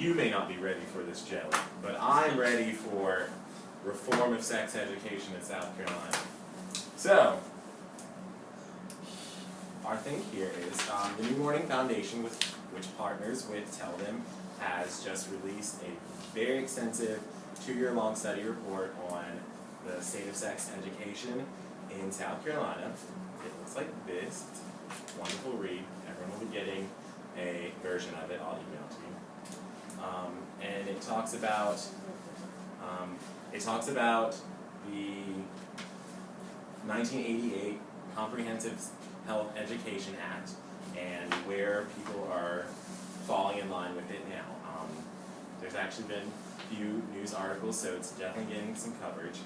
you may not be ready for this jelly, but I'm ready for reform of sex education in South Carolina. So, our thing here is the New Morning Foundation, which partners with Tell Them, has just released a very extensive 2-year-long study report on the state of sex education in South Carolina. It looks like this. It's a wonderful read. Everyone will be getting a version of it. I'll email it to you. And it talks about the 1988 Comprehensive Health Education Act and where people are falling in line with it now. There's actually been a few news articles, so it's definitely getting some coverage.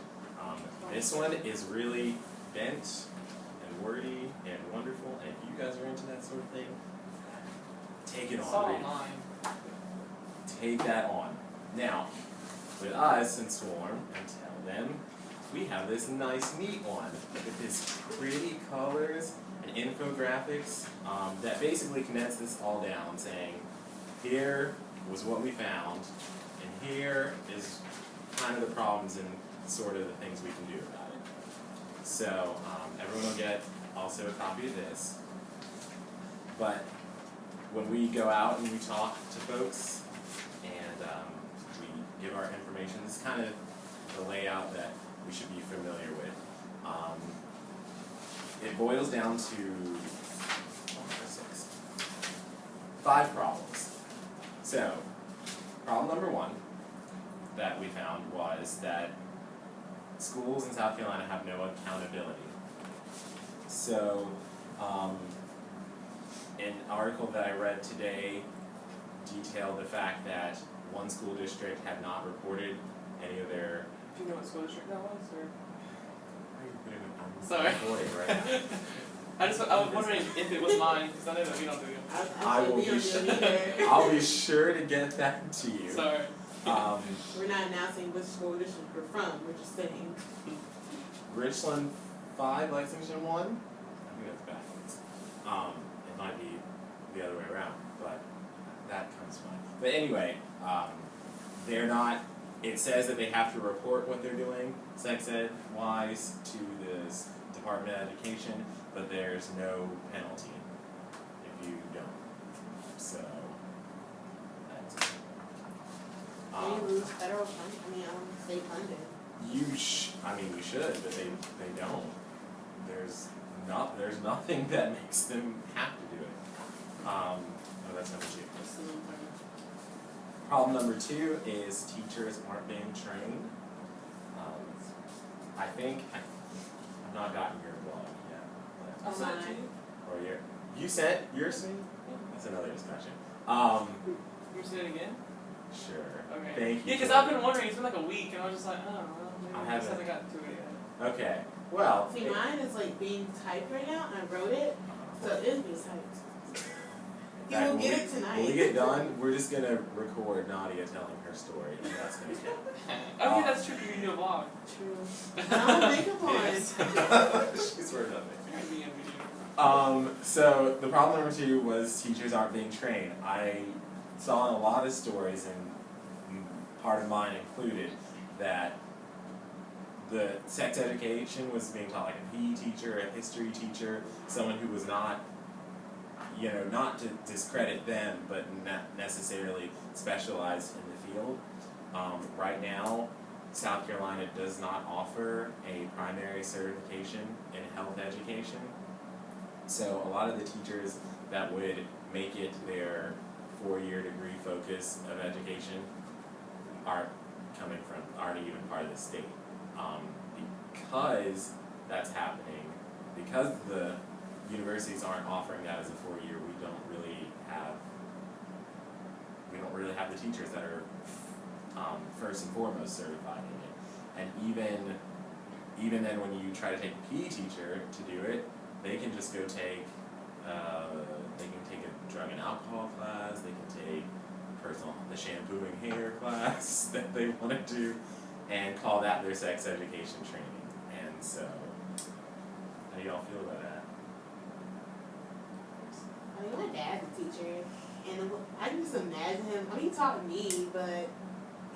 This one is really bent and wordy and wonderful, and if you guys are into that sort of thing, take it on. Read it. Take that on. Now, with us and Swarm and Tell Them, we have this nice neat one with these pretty colors and infographics that basically condense this all down, saying here was what we found, and here is kind of the problems and sort of the things we can do about it. So everyone will get also a copy of this. But when we go out and we talk to folks and we give our information, this is kind of the layout that we should be familiar with. It boils down to 5 problems. So, problem number 1 that we found was that schools in South Carolina have no accountability. So, an article that I read today detailed the fact that one school district had not reported any of their... Do you know what school district that was, or...? Sorry. Right I was wondering if it was mine, because I know that we don't do it. I'll be sure to get that to you. Sorry. We're not announcing which school district we're from, we're just saying. Richland 5, Lexington 1? I think that's backwards. It might be the other way around, but that comes fine. But anyway, they're not, it says that they have to report what they're doing, sex ed-wise, to the Department of Education, but there's no penalty if you don't. So, that's it. Do you lose federal funding? State funding. We should, but they don't. There's nothing that makes them have to do it. Oh, that's number 2. Problem number 2 is teachers aren't being trained. I think I've not gotten your blog yet. Oh, mine. Or you sent yours to me? That's another discussion. You're saying it again? Sure. Okay. Thank you. Yeah, because I've been wondering. It's been like a week, and I was just like, oh, well, maybe I just haven't gotten to it yet. Okay. Well. See, mine is like being typed right now, and I wrote it, so it is being typed. You will get it tonight. When we get done, we're just gonna record Nadia telling her story, and that's gonna count. Okay, that's true. You can do a vlog. True. I don't make a point. She's working on it. So the problem number 2 was teachers aren't being trained. I saw in a lot of stories, and part of mine included, that the sex education was being taught like a PE teacher, a history teacher, someone who was not, not to discredit them, but not necessarily specialized in the field. Right now, South Carolina does not offer a primary certification in health education. So a lot of the teachers that would make it their 4-year degree focus of education aren't even part of the state. Because that's happening, because the universities aren't offering that as a 4-year, we don't really have the teachers that are first and foremost certified in it. And even then, when you try to take a PE teacher to do it, they can just go take a drug and alcohol class, they can take the shampooing hair class that they want to do, and call that their sex education training. And so, how do y'all feel about that? My dad's a teacher. And I can just imagine him. I mean, he taught me, but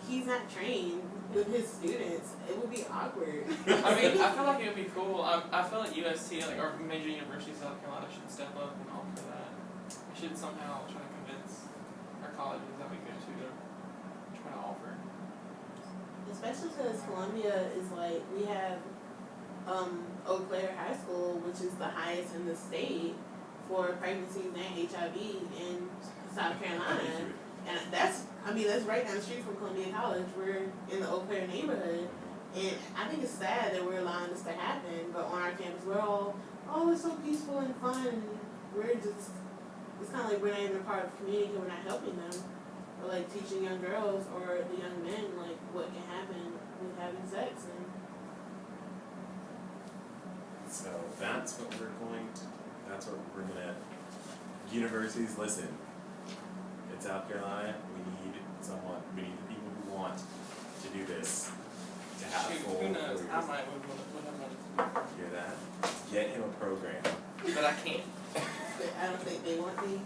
he's not trained with his students. It would be awkward. I mean, I feel like it would be cool. I feel like USC, like, or major universities in South Carolina should step up and offer that. We should somehow try to convince our colleges that we go to try to offer. Especially because Columbia is like, we have Eau Claire High School, which is the highest in the state for pregnancies and HIV in South Carolina. And that's right down the street from Columbia College. We're in the Eau Claire neighborhood. And I think it's sad that we're allowing this to happen, but on our campus we're all, oh, it's so peaceful and fun, and we're just, it's kind of like we're not even a part of the community because we're not helping them. Or like teaching young girls or the young men like what can happen with having sex. And so that's what we're going to, universities, listen, in South Carolina, we need the people who want to do this, to have full Who knows? careers. I might would have wanted to. Hear that? Get him a program. But I can't. I don't think they want me.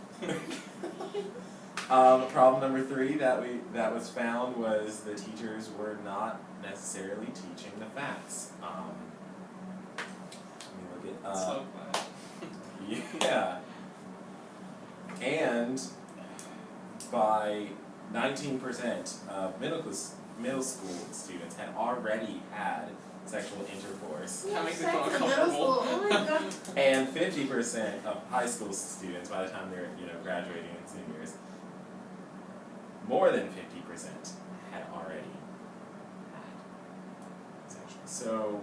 Problem number 3 that was found was the teachers were not necessarily teaching the facts. Let me look at So glad. yeah. And by 19% of middle school students had already had sexual intercourse. That makes me Sex feel in middle uncomfortable. school. Oh my god. And 50% of high school students, by the time they're graduating and seniors, more than 50% had already had sexual. So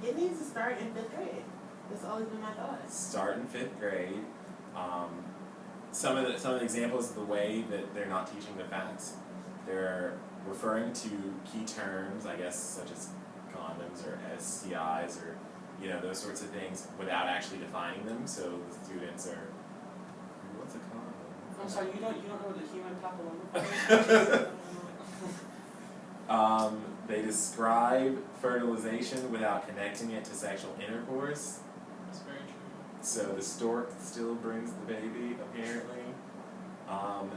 It needs to start in 5th grade. That's always been my thought. start in 5th grade. Some of the examples of the way that they're not teaching the facts, they're referring to key terms, I guess, such as condoms or STIs or those sorts of things, without actually defining them. So the students are, what's a condom? I'm sorry, you don't know what the human papilloma virus is? They describe fertilization without connecting it to sexual intercourse. That's very true. So the stork still brings the baby, apparently.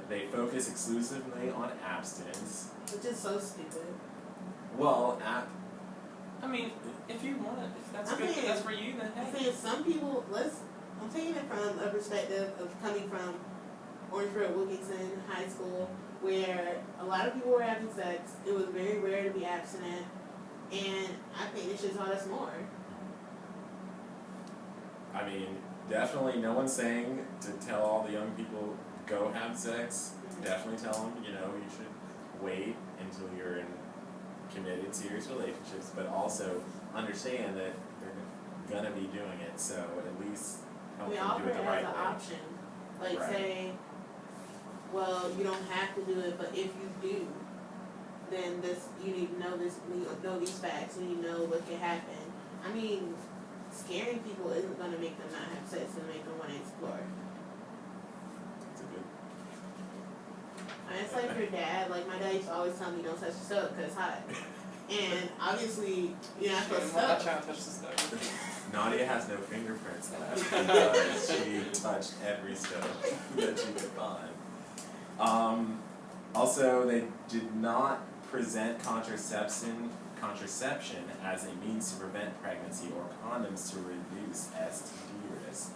They focus exclusively on abstinence. Which is so stupid. Well, I mean, if you want it, if that's I'm good, saying- that's for you, then I'm hey. saying some people, I'm taking it from a perspective of coming from Orangeburg Wilkinson High School, where a lot of people were having sex. It was very rare to be abstinent, and I think they should taught us more. I mean, definitely no one's saying to tell all the young people, go have sex. Definitely tell them, you should wait until you're in committed, serious relationships, but also understand that they're gonna be doing it, so at least help We them offer do it it the as right an way. option. Like Right. say, well, you don't have to do it, but if you do, then you need to know this, you know these facts, and you know what can happen. I mean, scaring people isn't gonna make them not have sex and make them want to explore. It's a good. And it's like your dad, like my dad used to always tell me don't touch the stove because it's hot. And obviously, you're not supposed to That touch. child touched the stove. Nadia has no fingerprints left because she touched every stove that she could find. Also, they did not present contraception as a means to prevent pregnancy or condoms to reduce STD risk.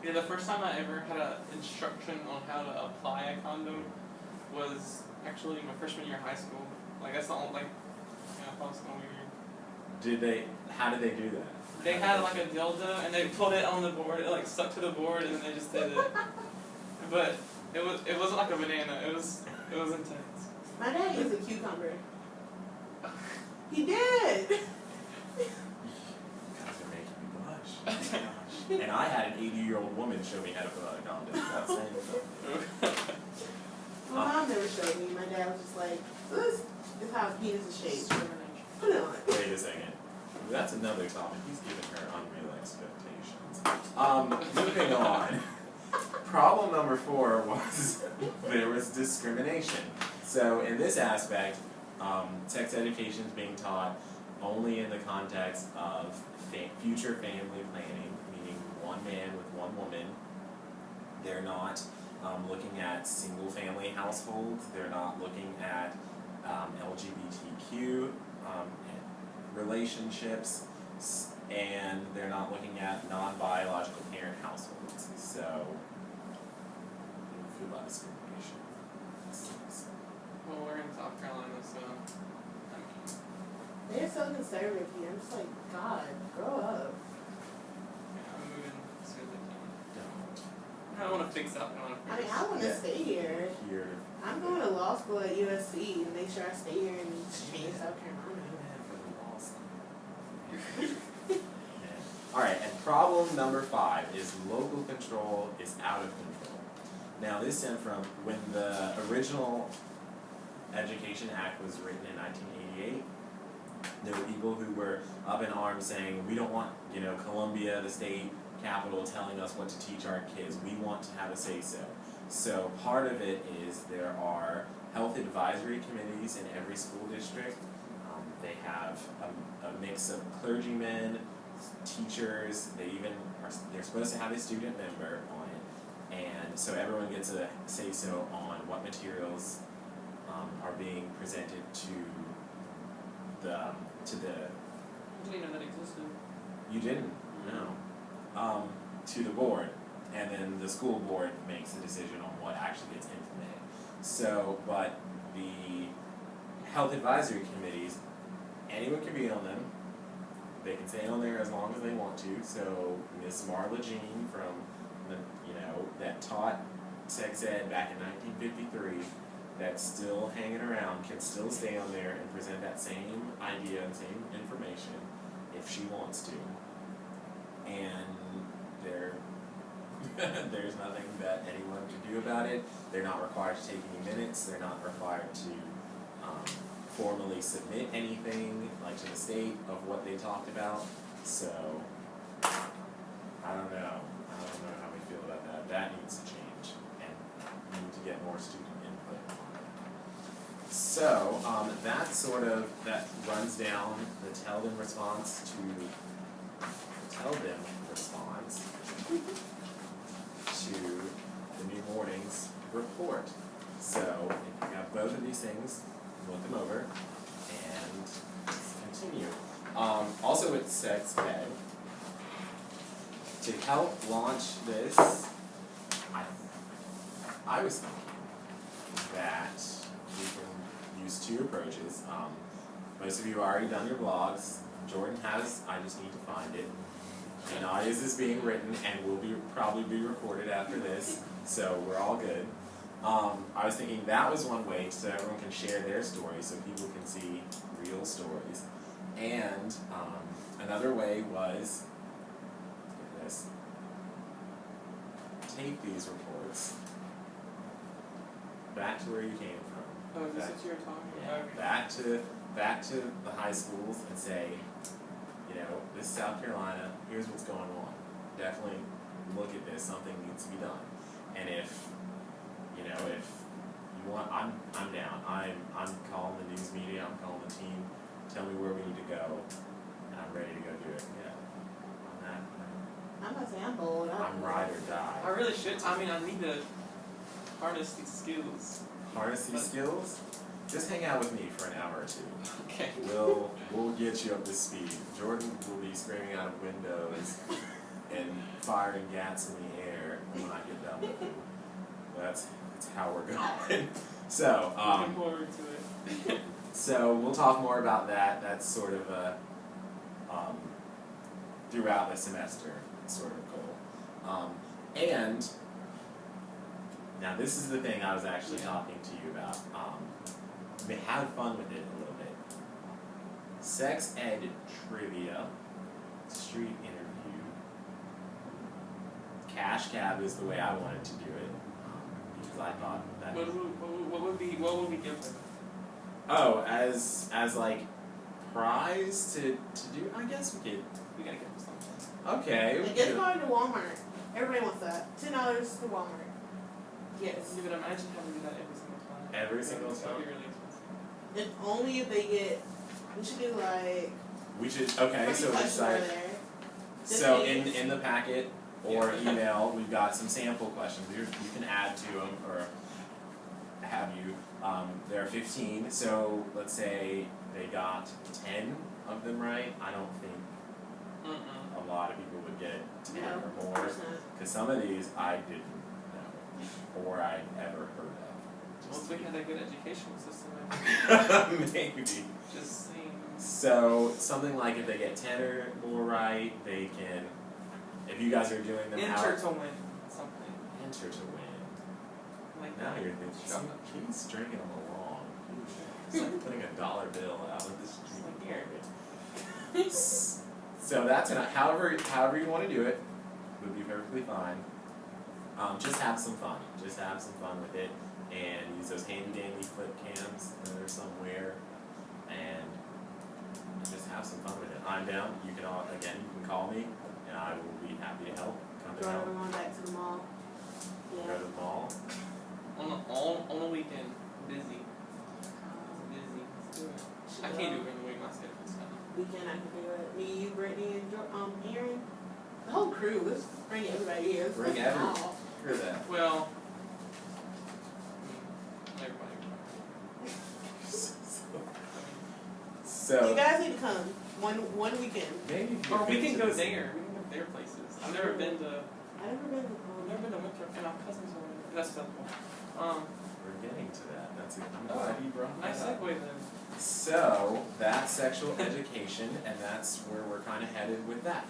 Yeah, the first time I ever had an instruction on how to apply a condom was actually my freshman year of high school. Like, that's the only, I thought it was weird. How did they do that? They had like a dildo and they put it on the board, it like stuck to the board and then they just did it. But it wasn't like a banana, it was intense. My dad used a cucumber. He did. You guys are making me blush. Gosh. And I had an 80-year-old woman show me how to put on a condom. That's saying something. My mom never showed me. My dad was just like, this is how a penis is shaped. Put it on. Wait a second. That's another topic. He's giving her unreal expectations. Moving on. Problem number 4 was there was discrimination. So in this aspect, sex education is being taught only in the context of future family planning, meaning one man with one woman. There not looking at single family households, they're not looking at LGBTQ relationships, and they're not looking at non-biological parent households. So, I don't feel about discrimination. Well, we're in South Carolina, so They're so conservative here. I'm just like, God, grow up. I'm moving as soon as I can. Don't. I don't want to fix South Carolina. I mean, I want to Yeah. stay here. Here. I'm going to law school at USC and make sure I stay here and change South Carolina. Alright, and problem number 5 is local control is out of control. Now this stemmed from when the original Education Act was written in 1988. There were people who were up in arms saying, we don't want, Columbia, the state capital, telling us what to teach our kids. We want to have a say-so. So part of it is there are health advisory committees in every school district. They have a mix of clergymen, teachers, they're supposed to have a student member on it. And so everyone gets a say-so on what materials are being presented to the I didn't even know that existed. you didn't? No. To the board, and then the school board makes the decision on what actually gets implemented. So, but the health advisory committees, anyone can be on them. They can stay on there as long as they want to. So, Miss Marla Jean from that taught sex ed back in 1953, that's still hanging around, can still stay on there and present that same idea and same information if she wants to. And there's nothing that anyone can do about it. They're not required to take any minutes. They're not required to formally submit anything like to the state of what they talked about. So I don't know how we feel about that. That needs to change, and we need to get more student input on it. So that runs down the tell them response to the New Mornings report. So if you have both of these things, look them over and continue. Also with sex ed, to help launch this, I was thinking that we can use 2 approaches. Most of you have already done your blogs. Jordan has, I just need to find it. And Nadia's is being written and will probably be recorded after this, so we're all good. I was thinking that was one way so everyone can share their stories so people can see real stories. And another way was, get this, take these reports back to where you came from. Oh, is this what you were talking about? Yeah, back to the high schools and say, this is South Carolina, here's what's going on. Definitely look at this, something needs to be done. And if you want, I'm down. I'm calling the news media, I'm calling the team, tell me where we need to go, and I'm ready to go do it. Yeah. On that, I'm gonna say I'm bold. I'm ride or die. I really should. I need to harness these skills. Harness these skills? Just hang out with me for an hour or 2. Okay. We'll get you up to speed. Jordan will be screaming out of windows and firing gats in the air when I get done with him. That's how we're going. So, Looking forward to it. so we'll talk more about that. That's sort of a throughout the semester sort of goal. And now this is the thing I was actually talking to you about. Have fun with it a little bit. Sex ed trivia, street interview. Cash cab is the way I wanted to do it because I thought that. What would be different? Oh, as like prize to do. I guess we could. We gotta get something. Okay. The gift card to Walmart. Everybody wants that. $10 to Walmart. Yes. You would imagine having to do that every single time. Every single That would time. be really expensive. And only if they get. We should do We should. Okay. So questions it's like. over there. So Just in the packet, or Yeah. email. We've got some sample questions. You can add to them or have you. There are 15, so let's say they got 10 of them right. I don't think Mm-mm. a lot of people would get 10 No, or of more. course not. Because some of these I didn't know or I'd ever heard of. Once we had a good educational system, Maybe. just saying. So something like if they get 10 or more right, they can. If you guys are doing them Enter out, to win something. enter to win. Like Now that. you're thinking, he's stringing them along. It's like putting a dollar bill out on the street. Like here. So that's however you want to do it would be perfectly fine. Just have some fun. Just have some fun with it, and use those handy dandy flip cams that are somewhere, and just have some fun with it. I'm down. You can call me, and I will be happy to help. Come to Drive help. everyone back to the mall. Go Yeah. to the mall. On a weekend, busy. Busy. Let's do it. I can't do it during the week. My schedule's kind of. Weekend I can do it. Me, you, Brittany, and Aaron. The whole crew. Let's bring everybody here. Let's Bring go. everyone. Oh. Hear that. Well, everybody. So You guys need to come one weekend. maybe if Or you've we been can to go this- there. We can go to their places. I've never been to. I've never been to I've never been to Winthrop, and my cousins are. That's the point. We're getting to that. I'm glad you brought that Nice up. segue then. So that's sexual education, and that's where we're kind of headed with that.